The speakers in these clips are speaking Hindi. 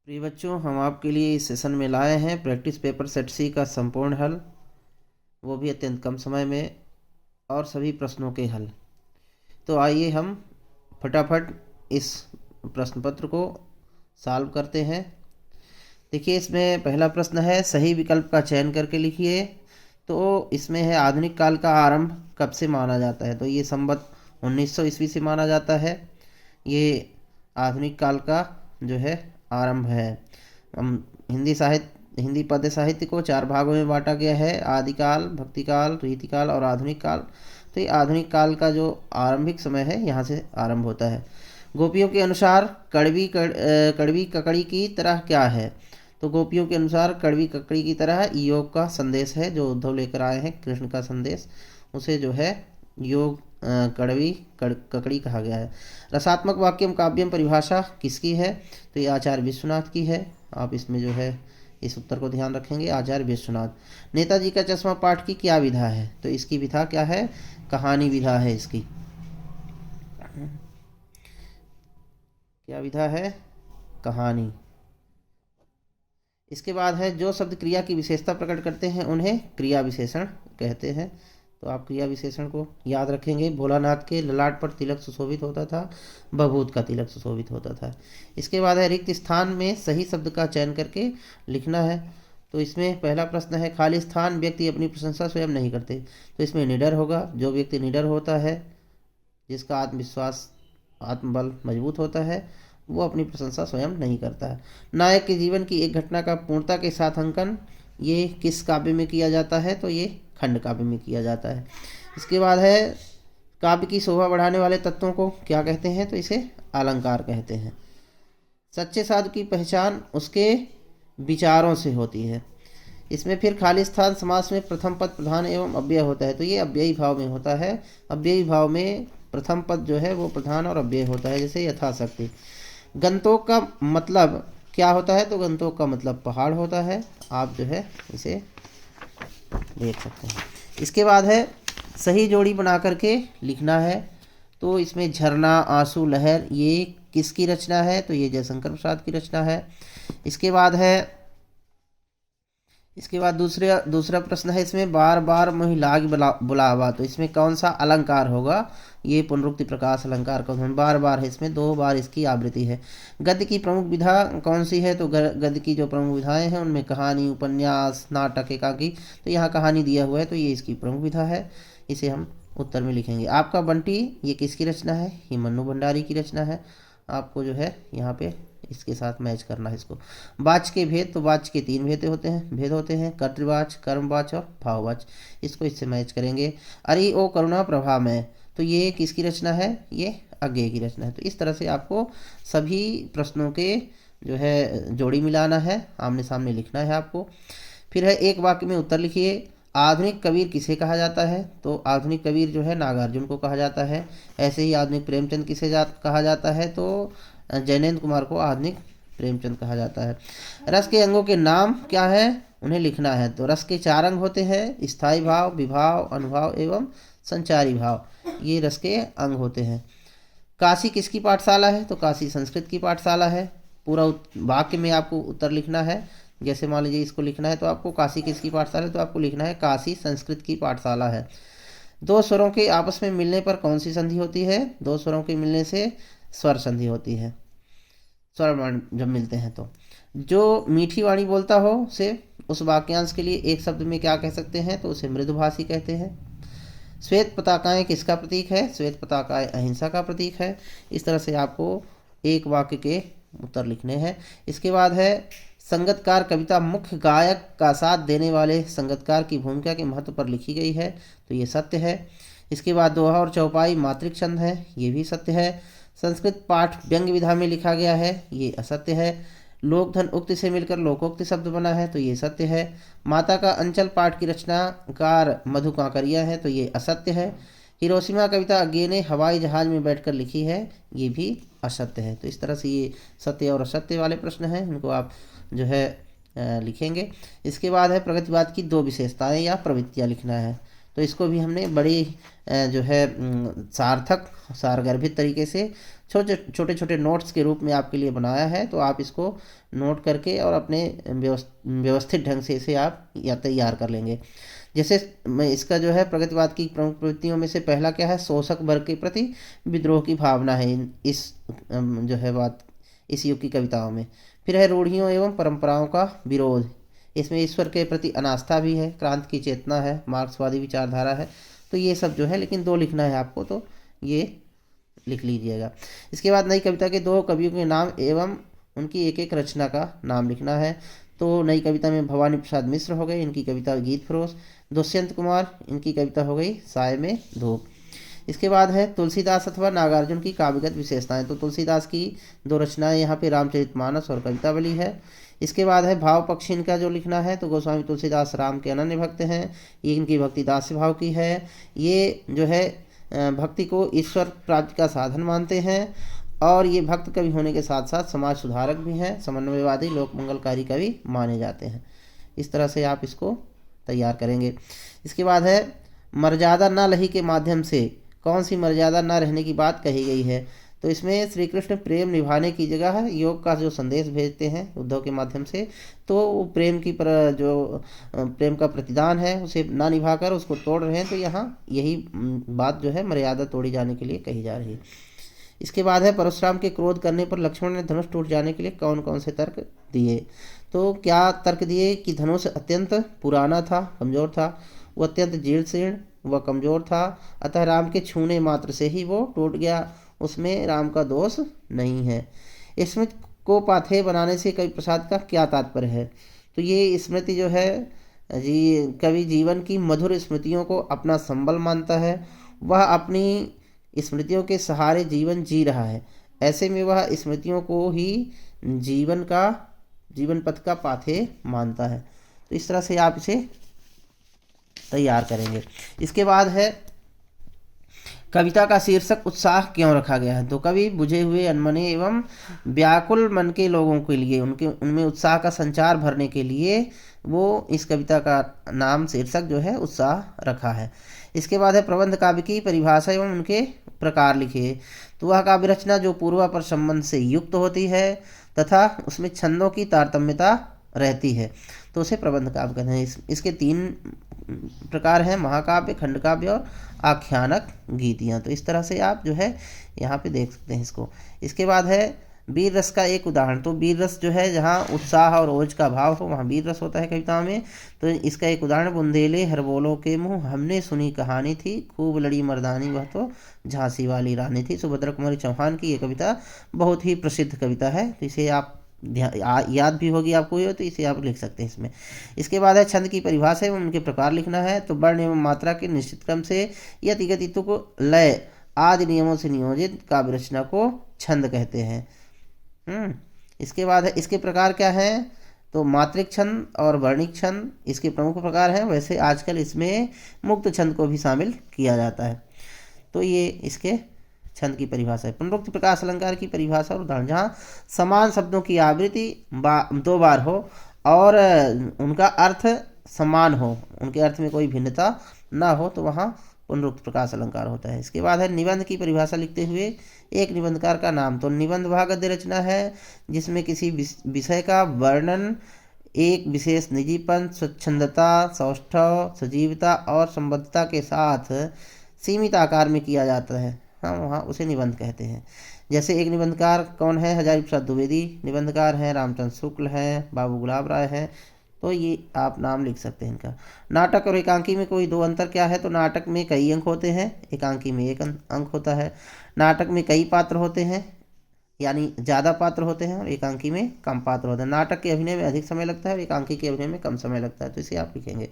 प्रिय बच्चों, हम आपके लिए इस सेशन में लाए हैं प्रैक्टिस पेपर सेट सी का संपूर्ण हल, वो भी अत्यंत कम समय में, और सभी प्रश्नों के हल। तो आइए हम फटाफट इस प्रश्न पत्र को सॉल्व करते हैं। देखिए, इसमें पहला प्रश्न है, सही विकल्प का चयन करके लिखिए। तो इसमें है, आधुनिक काल का आरंभ कब से माना जाता है? तो ये संवत 1900 ईस्वी से माना जाता है। ये आधुनिक काल का जो है आरंभ है। हम हिंदी पद्य साहित्य को 4 भागों में बांटा गया है: आदिकाल, भक्तिकाल, रीतिकाल और आधुनिक काल। तो ये आधुनिक काल का जो आरंभिक समय है, यहाँ से आरंभ होता है। गोपियों के अनुसार कड़वी ककड़ी की तरह क्या है? तो गोपियों के अनुसार कड़वी ककड़ी की तरह योग का संदेश है, जो उद्धव लेकर आए हैं, कृष्ण का संदेश, उसे जो है योग ककड़ी कहा गया है। रसात्मक वाक्यम काव्यम परिभाषा किसकी है? तो ये आचार्य विश्वनाथ की है। आप इसमें जो है इस उत्तर को ध्यान रखेंगे, आचार्य विश्वनाथ। नेताजी का चश्मा पाठ की क्या विधा है? तो इसकी विधा क्या है? कहानी विधा है इसकी। क्या विधा है? कहानी। इसके बाद है, जो शब्द क्रिया की विशेषता प्रकट करते हैं उन्हें क्रिया विशेषण कहते हैं। तो आप क्रिया विशेषण को याद रखेंगे। भोलानाथ के ललाट पर तिलक सुशोभित होता था, बभूत का तिलक सुशोभित होता था। इसके बाद है, रिक्त स्थान में सही शब्द का चयन करके लिखना है। तो इसमें पहला प्रश्न है, खाली स्थान व्यक्ति अपनी प्रशंसा स्वयं नहीं करते। तो इसमें निडर होगा। जो व्यक्ति निडर होता है, जिसका आत्मविश्वास आत्मबल मजबूत होता है, वो अपनी प्रशंसा स्वयं नहीं करता है। नायक के जीवन की एक घटना का पूर्णता के साथ अंकन ये किस काव्य में किया जाता है? तो ये खंड काव्य में किया जाता है। इसके बाद है, काव्य की शोभा बढ़ाने वाले तत्वों को क्या कहते हैं? तो इसे अलंकार कहते हैं। सच्चे साधु की पहचान उसके विचारों से होती है। इसमें फिर खाली स्थान समास में प्रथम पद प्रधान एवं अव्यय होता है। तो ये अव्ययी भाव में होता है। अव्ययी भाव में प्रथम पद जो है वो प्रधान और अव्यय होता है, जैसे यथाशक्ति। गंतोक का मतलब क्या होता है? तो गंतोक का मतलब पहाड़ होता है। आप जो है इसे देख सकते हैं। इसके बाद है, सही जोड़ी बना करके लिखना है। तो इसमें झरना, आंसू, लहर, ये किसकी रचना है? तो ये जयशंकर प्रसाद की रचना है। इसके बाद है, दूसरा प्रश्न है, इसमें बार बार मोहि लाग बुलावा। तो इसमें कौन सा अलंकार होगा? ये पुनरुक्ति प्रकाश अलंकार का बार बार है, इसमें 2 बार इसकी आवृत्ति है। गद्य की प्रमुख विधा कौन सी है? तो गद्य की जो प्रमुख विधाएं हैं उनमें कहानी, उपन्यास, नाटक, एकांकी। तो यहाँ कहानी दिया हुआ है, तो ये इसकी प्रमुख विधा है। इसे हम उत्तर में लिखेंगे। आपका बंटी, ये किसकी रचना है? ये मन्नू भंडारी की रचना है। आपको जो है यहाँ पे इसके साथ मैच करना है इसको। वाच्य के भेद, तो वाच्य के 3 भेद होते हैं: कर्तृवाच्य, कर्मवाच्य और भाववाच्य। इसको इससे मैच करेंगे। अरे ओ करुणा प्रभा में, तो ये किसकी रचना है? ये अज्ञेय की रचना है। तो इस तरह से आपको सभी प्रश्नों के जो है जोड़ी मिलाना है, आमने सामने लिखना है आपको। फिर है, एक वाक्य में उत्तर लिखिए। आधुनिक कबीर किसे कहा जाता है? तो आधुनिक कबीर जो है नागार्जुन को कहा जाता है। ऐसे ही आधुनिक प्रेमचंद किसे कहा जाता है? तो जैनेन्द्र कुमार को आधुनिक प्रेमचंद कहा जाता है। रस के अंगों के नाम क्या है? उन्हें लिखना है। तो रस के 4 अंग होते हैं: स्थायी भाव, विभाव, अनुभाव एवं संचारी भाव। ये रस के अंग होते हैं। काशी किसकी पाठशाला है? तो काशी संस्कृत की पाठशाला है। पूरा वाक्य में आपको उत्तर लिखना है। जैसे मान लीजिए इसको लिखना है, तो आपको काशी किसकी पाठशाला है? तो आपको लिखना है काशी संस्कृत की पाठशाला है। 2 स्वरों के आपस में मिलने पर कौन सी संधि होती है? 2 स्वरों के मिलने से स्वर संधि होती है। स्वर वर्ण जब मिलते हैं तो जो मीठी वाणी बोलता हो से उस वाक्यांश के लिए एक शब्द में क्या कह सकते हैं? तो उसे मृदुभाषी कहते हैं। श्वेत पताकाएं किसका प्रतीक है? श्वेत पताकाएं अहिंसा का प्रतीक है। इस तरह से आपको एक वाक्य के उत्तर लिखने हैं। इसके बाद है, संगतकार कविता मुख्य गायक का साथ देने वाले संगतकार की भूमिका के महत्व पर लिखी गई है। तो ये सत्य है। इसके बाद दोहा और चौपाई मात्रिक छंद है। ये भी सत्य है। संस्कृत पाठ व्यंग्य विधा में लिखा गया है। ये असत्य है। लोकधन उक्ति से मिलकर लोकोक्ति शब्द बना है। तो ये सत्य है। माता का अंचल पाठ की रचनाकार मधु कांकरिया है। तो ये असत्य है। हिरोशिमा कविता अज्ञे ने हवाई जहाज में बैठकर लिखी है। ये भी असत्य है। तो इस तरह से ये सत्य और असत्य वाले प्रश्न हैं, इनको आप जो है लिखेंगे। इसके बाद है, प्रगतिवाद की 2 विशेषताएं या प्रवृत्तियां लिखना है। तो इसको भी हमने बड़ी जो है सार्थक सारगर्भित तरीके से छोटे छोटे नोट्स के रूप में आपके लिए बनाया है, तो आप इसको नोट करके और अपने व्यवस्थित ढंग से इसे आप या तैयार कर लेंगे। जैसे मैं इसका जो है प्रगतिवाद की प्रमुख प्रवृत्तियों में से पहला क्या है, शोषक वर्ग के प्रति विद्रोह की भावना है इस जो है बात इस युग की कविताओं में। फिर है रूढ़ियों एवं परंपराओं का विरोध, इसमें ईश्वर के प्रति अनास्था भी है, क्रांति की चेतना है, मार्क्सवादी विचारधारा है। तो ये सब जो है, लेकिन 2 लिखना है आपको, तो ये लिख लीजिएगा। इसके बाद नई कविता के 2 कवियों के नाम एवं उनकी एक एक रचना का नाम लिखना है। तो नई कविता में भवानी प्रसाद मिश्र हो गए, इनकी कविता गीत फरोश। दुष्यंत कुमार, इनकी कविता हो गई साय में धूप। इसके बाद है तुलसीदास अथवा नागार्जुन की काव्यगत विशेषताएं। तो तुलसीदास की 2 रचनाएं यहाँ पे रामचरितमानस और कवितावली है। इसके बाद है भाव पक्ष इनका जो लिखना है, तो गोस्वामी तुलसीदास राम के अनन्य भक्त हैं, ये इनकी भक्ति दास्य भाव की है। ये जो है भक्ति को ईश्वर प्राप्ति का साधन मानते हैं, और ये भक्त कवि होने के साथ साथ समाज सुधारक भी हैं, समन्वयवादी लोक मंगलकारी कवि माने जाते हैं। इस तरह से आप इसको तैयार करेंगे। इसके बाद है मर्यादा न लही के माध्यम से, कौन सी मर्यादा न रहने की बात कही गई है। तो इसमें श्री कृष्ण प्रेम निभाने की जगह है योग का जो संदेश भेजते हैं उद्धव के माध्यम से, तो वो प्रेम की जो प्रेम का प्रतिदान है उसे ना निभाकर उसको तोड़ रहे हैं। तो यहाँ यही बात जो है मर्यादा तोड़ी जाने के लिए कही जा रही है। इसके बाद है परशुराम के क्रोध करने पर लक्ष्मण ने धनुष टूट जाने के लिए कौन कौन से तर्क दिए। तो क्या तर्क दिए कि धनुष अत्यंत पुराना था, कमज़ोर था, वो अत्यंत जीर्ण शीर्ण वह कमज़ोर था, अतः राम के छूने मात्र से ही वो टूट गया, उसमें राम का दोष नहीं है। स्मृति को पाथेय बनाने से कवि प्रसाद का क्या तात्पर्य है। तो ये स्मृति जो है जी, कवि जीवन की मधुर स्मृतियों को अपना संबल मानता है, वह अपनी स्मृतियों के सहारे जीवन जी रहा है, ऐसे में वह स्मृतियों को ही जीवन पथ का पाथेय मानता है। तो इस तरह से आप इसे तैयार करेंगे। इसके बाद है कविता का शीर्षक उत्साह क्यों रखा गया है। तो कवि बुझे हुए अनमने एवं व्याकुल मन के लोगों के लिए उनमें उत्साह का संचार भरने के लिए वो इस कविता का नाम शीर्षक जो है उत्साह रखा है। इसके बाद है प्रबंध काव्य की परिभाषा एवं उनके प्रकार लिखे। तो वह काव्य रचना जो पूर्वापर संबंध से युक्त होती है तथा उसमें छंदों की तारतम्यता रहती है, तो उसे प्रबंध काव्य कहते हैं। इसके 3 प्रकार हैं, महाकाव्य, खंडकाव्य और आख्यानक गीतियाँ। तो इस तरह से आप जो है यहाँ पे देख सकते हैं इसको। इसके बाद है वीर रस का एक उदाहरण। तो वीर रस जो है जहाँ उत्साह और ओज का भाव हो वहाँ वीर रस होता है कविता में। तो इसका एक उदाहरण, बुंदेले हरबोलों के मुँह हमने सुनी कहानी थी, खूब लड़ी मर्दानी वह तो झांसी वाली रानी थी। सुभद्रा कुमारी चौहान की ये कविता बहुत ही प्रसिद्ध कविता है, तो इसे आप याद भी होगी आपको ये, तो इसे आप लिख सकते हैं इसमें। इसके बाद है छंद की परिभाषा एवं उनके प्रकार लिखना है। तो वर्ण एवं मात्रा के निश्चित क्रम से यति गति तुक लय आदि नियमों से नियोजित काव्य रचना को छंद कहते हैं। इसके बाद है इसके प्रकार क्या है, तो मात्रिक छंद और वर्णिक छंद इसके प्रमुख प्रकार हैं। वैसे आजकल इसमें मुक्त छंद को भी शामिल किया जाता है। तो ये इसके छंद की परिभाषा है। पुनरुक्त प्रकाश अलंकार की परिभाषा और उदाहरण, जहाँ समान शब्दों की आवृत्ति 2 बार हो और उनका अर्थ समान हो, उनके अर्थ में कोई भिन्नता ना हो, तो वहाँ पुनरुक्त प्रकाश अलंकार होता है। इसके बाद है निबंध की परिभाषा लिखते हुए एक निबंधकार का नाम। तो निबंध वह गद्य रचना है जिसमें किसी विषय का वर्णन एक विशेष निजीपन, स्वच्छंदता, सौष्ठव, सजीवता और संबद्धता के साथ सीमित आकार में किया जाता है, हाँ वहाँ उसे निबंध कहते हैं। जैसे एक निबंधकार कौन है, हजारी प्रसाद द्विवेदी निबंधकार हैं, रामचंद्र शुक्ल हैं, बाबू गुलाब राय हैं। तो ये आप नाम लिख सकते हैं इनका। नाटक और एकांकी में कोई 2 अंतर क्या है, तो नाटक में कई अंक होते हैं, एकांकी में 1 अंक होता है। नाटक में कई पात्र होते हैं, यानी ज़्यादा पात्र होते हैं, और एकांकी में कम पात्र होते हैं। नाटक के अभिनय में अधिक समय लगता है और एकांकी के अभिनय में कम समय लगता है, तो इसे आप लिखेंगे।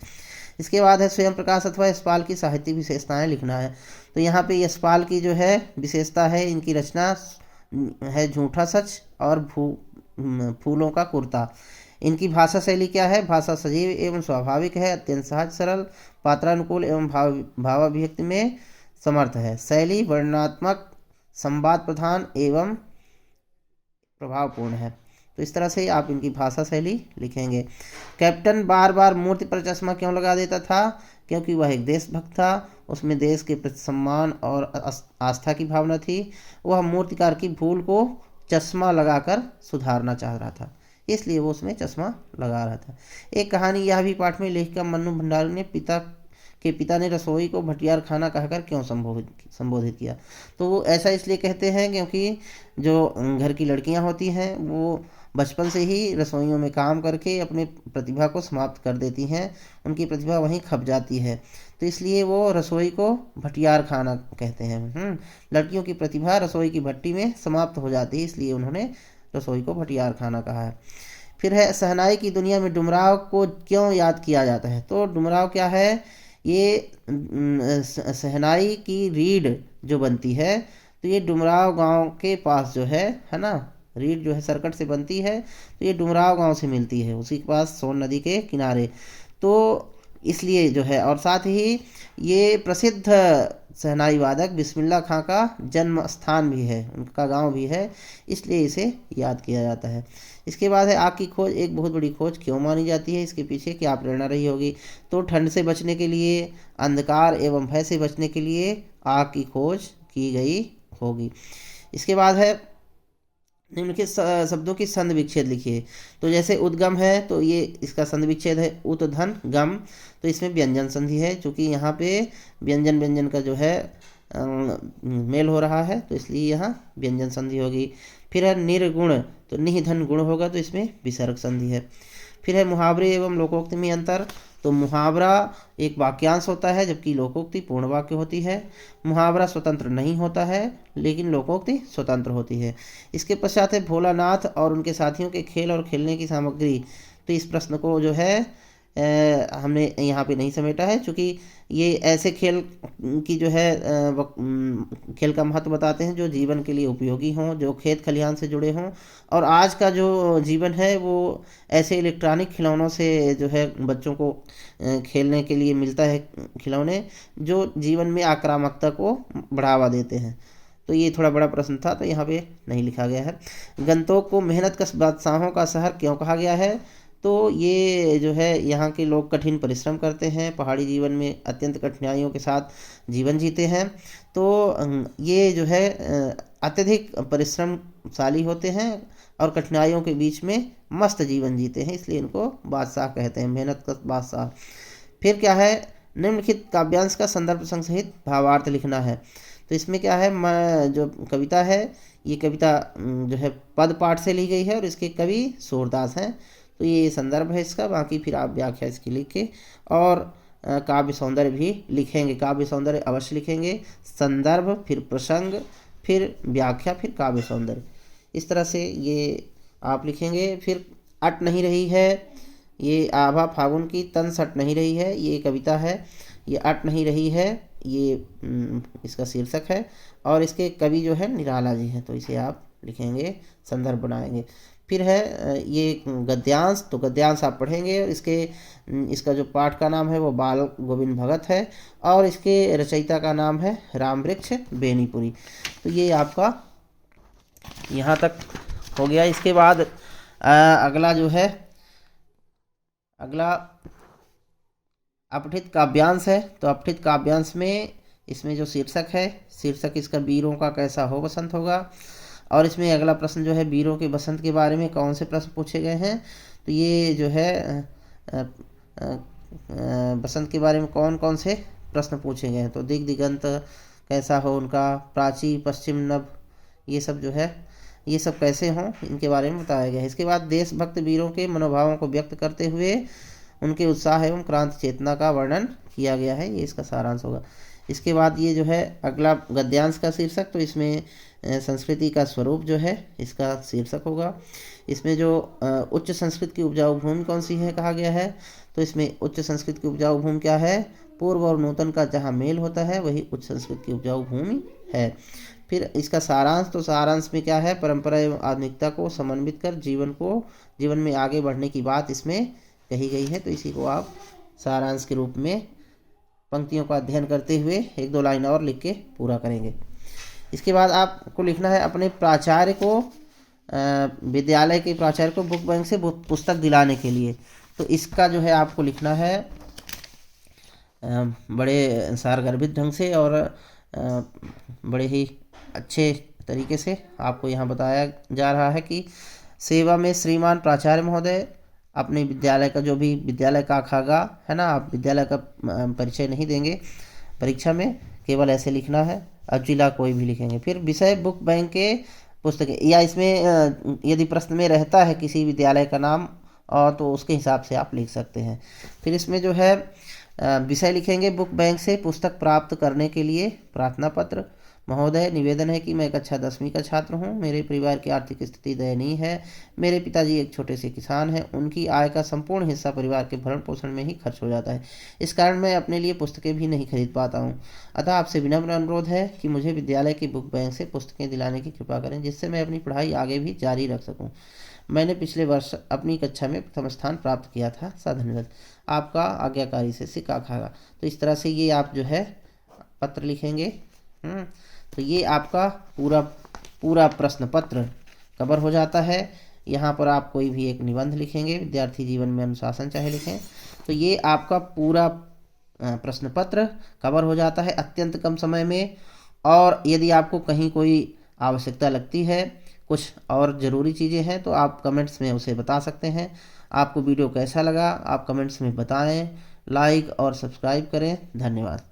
इसके बाद है स्वयं प्रकाश अथवा यशपाल की साहित्यिक विशेषताएं लिखना है। तो यहाँ पे यशपाल की जो है विशेषता है, इनकी रचना है झूठा सच और फूलों का कुर्ता। इनकी भाषा शैली क्या है, भाषा सजीव एवं स्वाभाविक है, अत्यंत सहज सरल, पात्रानुकूल एवं भावाभिव्यक्ति में समर्थ है। शैली वर्णनात्मक, संवाद प्रधान एवं प्रभावपूर्ण है। तो इस तरह से आप इनकी भाषा शैली लिखेंगे। कैप्टन बार बार मूर्ति पर चश्मा क्यों लगा देता था? क्योंकि वह एक देशभक्त था, उसमें देश के प्रति सम्मान और आस्था की भावना थी। वह मूर्तिकार की भूल को चश्मा लगाकर सुधारना चाह रहा था, इसलिए वो उसमें चश्मा लगा रहा था। एक कहानी यह भी पाठ में लेखिका मन्नू भंडारी ने पिता ने रसोई को भटियार खाना कहकर क्यों संबोधित किया? तो वो ऐसा इसलिए कहते हैं क्योंकि जो घर की लड़कियां होती हैं वो बचपन से ही रसोइयों में काम करके अपनी प्रतिभा को समाप्त कर देती हैं, उनकी प्रतिभा वहीं खप जाती है, तो इसलिए वो रसोई को भटियार खाना कहते हैं। लड़कियों की प्रतिभा रसोई की भट्टी में समाप्त हो जाती है, इसलिए उन्होंने रसोई को भटियार खाना कहा है। फिर है शहनाई की दुनिया में डुमराव को क्यों याद किया जाता है? तो डुमराव क्या है? ये शहनाई की रीड जो बनती है, तो ये डुमराव गांव के पास जो है ना, रीड जो है सरकट से बनती है, तो ये डुमराव गांव से मिलती है, उसी के पास सोन नदी के किनारे। तो इसलिए जो है, और साथ ही ये प्रसिद्ध शहनाई वादक बिस्मिल्लाह खां का जन्म स्थान भी है, उनका गांव भी है, इसलिए इसे याद किया जाता है। इसके बाद है आग की खोज एक बहुत बड़ी खोज क्यों मानी जाती है? इसके पीछे क्या प्रेरणा रही होगी? तो ठंड से बचने के लिए, अंधकार एवं भय से बचने के लिए आग की खोज की गई होगी। इसके बाद है निम्नलिखित शब्दों की संधि विच्छेद लिखिए। तो जैसे उद्गम है, तो ये इसका संधि विच्छेद है उत धन गम, तो इसमें व्यंजन संधि है, क्योंकि यहाँ पे व्यंजन व्यंजन का जो है मेल हो रहा है, तो इसलिए यहाँ व्यंजन संधि होगी। फिर है निर्गुण, तो निह धन गुण होगा, तो इसमें विसर्ग संधि है। फिर है मुहावरे एवं लोकोक्ति में अंतर। तो मुहावरा एक वाक्यांश होता है, जबकि लोकोक्ति पूर्ण वाक्य होती है। मुहावरा स्वतंत्र नहीं होता है, लेकिन लोकोक्ति स्वतंत्र होती है। इसके पश्चात है भोलानाथ और उनके साथियों के खेल और खेलने की सामग्री। तो इस प्रश्न को जो है हमने यहाँ पे नहीं समेटा है, क्योंकि ये ऐसे खेल की जो है खेल का महत्व बताते हैं जो जीवन के लिए उपयोगी हों, जो खेत खलिहान से जुड़े हों। और आज का जो जीवन है वो ऐसे इलेक्ट्रॉनिक खिलौनों से जो है बच्चों को खेलने के लिए मिलता है, खिलौने जो जीवन में आक्रामकता को बढ़ावा देते हैं। तो ये थोड़ा बड़ा प्रश्न था, तो यहाँ पे नहीं लिखा गया है। गंतोक को मेहनत कश बादशाहों का शहर क्यों कहा गया है? तो ये जो है यहाँ के लोग कठिन परिश्रम करते हैं, पहाड़ी जीवन में अत्यंत कठिनाइयों के साथ जीवन जीते हैं। तो ये जो है अत्यधिक परिश्रमशाली होते हैं और कठिनाइयों के बीच में मस्त जीवन जीते हैं, इसलिए इनको बादशाह कहते हैं, मेहनत का बादशाह। फिर क्या है? निम्नलिखित काव्यांश का संदर्भ प्रसंग सहित भावार्थ लिखना है। तो इसमें क्या है, जो कविता है, ये कविता जो है पद पाठ से ली गई है और इसके कवि सूरदास हैं। तो ये संदर्भ है इसका, बाकी फिर आप व्याख्या इसकी लिखे और काव्य सौंदर्य भी लिखेंगे। काव्य सौंदर्य अवश्य लिखेंगे, संदर्भ, फिर प्रसंग, फिर व्याख्या, फिर काव्य सौंदर्य, इस तरह से ये आप लिखेंगे। फिर अट नहीं रही है, ये आभा फागुन की तन सट नहीं रही है, ये कविता है। ये अट नहीं रही है, ये इसका शीर्षक है और इसके कवि जो है निराला जी हैं, तो इसे आप लिखेंगे, संदर्भ बनाएंगे। फिर है ये गद्यांश, तो गद्यांश आप पढ़ेंगे। इसका जो पाठ का नाम है वो बाल गोविंद भगत है और इसके रचयिता का नाम है रामवृक्ष बेनीपुरी। तो ये आपका यहाँ तक हो गया। इसके बाद अगला जो है, अगला अपठित काव्यांश है। तो अपठित काव्यांश में इसमें जो शीर्षक है, शीर्षक इसका वीरों का कैसा हो बसंत होगा। और इसमें अगला प्रश्न जो है वीरों के बसंत के बारे में कौन से प्रश्न पूछे गए हैं? तो ये जो है बसंत के बारे में कौन कौन से प्रश्न पूछे गए हैं? तो दिग दिगंत कैसा हो उनका, प्राची पश्चिम नभ, ये सब जो है, ये सब कैसे हों, इनके बारे में बताया गया है। इसके बाद देशभक्त वीरों के मनोभावों को व्यक्त करते हुए उनके उत्साह एवं क्रांति चेतना का वर्णन किया गया है, ये इसका सारांश होगा। इसके बाद ये जो है अगला गद्यांश का शीर्षक, तो इसमें संस्कृति का स्वरूप जो है इसका शीर्षक होगा। इसमें जो उच्च संस्कृत की उपजाऊ भूमि कौन सी है कहा गया है? तो इसमें उच्च संस्कृत की उपजाऊ भूमि क्या है? पूर्व और नूतन का जहाँ मेल होता है वही उच्च संस्कृत की उपजाऊ भूमि है। फिर इसका सारांश, तो सारांश में क्या है? परंपरा एवं आधुनिकता को समन्वित कर जीवन में आगे बढ़ने की बात इसमें कही गई है। तो इसी को आप सारांश के रूप में पंक्तियों का अध्ययन करते हुए एक दो लाइन और लिख के पूरा करेंगे। इसके बाद आपको लिखना है अपने प्राचार्य को विद्यालय के प्राचार्य को बुक बैंक से पुस्तक दिलाने के लिए। तो इसका जो है आपको लिखना है बड़े सारगर्भित ढंग से और बड़े ही अच्छे तरीके से आपको यहाँ बताया जा रहा है कि सेवा में श्रीमान प्राचार्य महोदय, अपने विद्यालय का जो भी विद्यालय का खागा है ना, आप विद्यालय का परिचय नहीं देंगे परीक्षा में, केवल ऐसे लिखना है। अब जिला कोई भी लिखेंगे। फिर विषय बुक बैंक के पुस्तकें, या इसमें यदि प्रश्न में रहता है किसी विद्यालय का नाम और तो उसके हिसाब से आप लिख सकते हैं। फिर इसमें जो है विषय लिखेंगे बुक बैंक से पुस्तक प्राप्त करने के लिए प्रार्थना पत्र। महोदय, निवेदन है कि मैं कक्षा 10वीं का छात्र हूं। मेरे परिवार की आर्थिक स्थिति दयनीय है। मेरे पिताजी एक छोटे से किसान हैं। उनकी आय का संपूर्ण हिस्सा परिवार के भरण पोषण में ही खर्च हो जाता है। इस कारण मैं अपने लिए पुस्तकें भी नहीं खरीद पाता हूं। अतः आपसे विनम्र अनुरोध है कि मुझे विद्यालय की बुक बैंक से पुस्तकें दिलाने की कृपा करें, जिससे मैं अपनी पढ़ाई आगे भी जारी रख सकूँ। मैंने पिछले वर्ष अपनी कक्षा में प्रथम स्थान प्राप्त किया था। धन्यवाद। आपका आज्ञाकारी से सिक्का खागा। तो इस तरह से ये आप जो है पत्र लिखेंगे। तो ये आपका पूरा पूरा प्रश्न पत्र कवर हो जाता है। यहाँ पर आप कोई भी एक निबंध लिखेंगे, विद्यार्थी जीवन में अनुशासन चाहे लिखें। तो ये आपका पूरा प्रश्न पत्र कवर हो जाता है अत्यंत कम समय में। और यदि आपको कहीं कोई आवश्यकता लगती है, कुछ और ज़रूरी चीज़ें हैं, तो आप कमेंट्स में उसे बता सकते हैं। आपको वीडियो कैसा लगा आप कमेंट्स में बताएं। लाइक और सब्सक्राइब करें। धन्यवाद।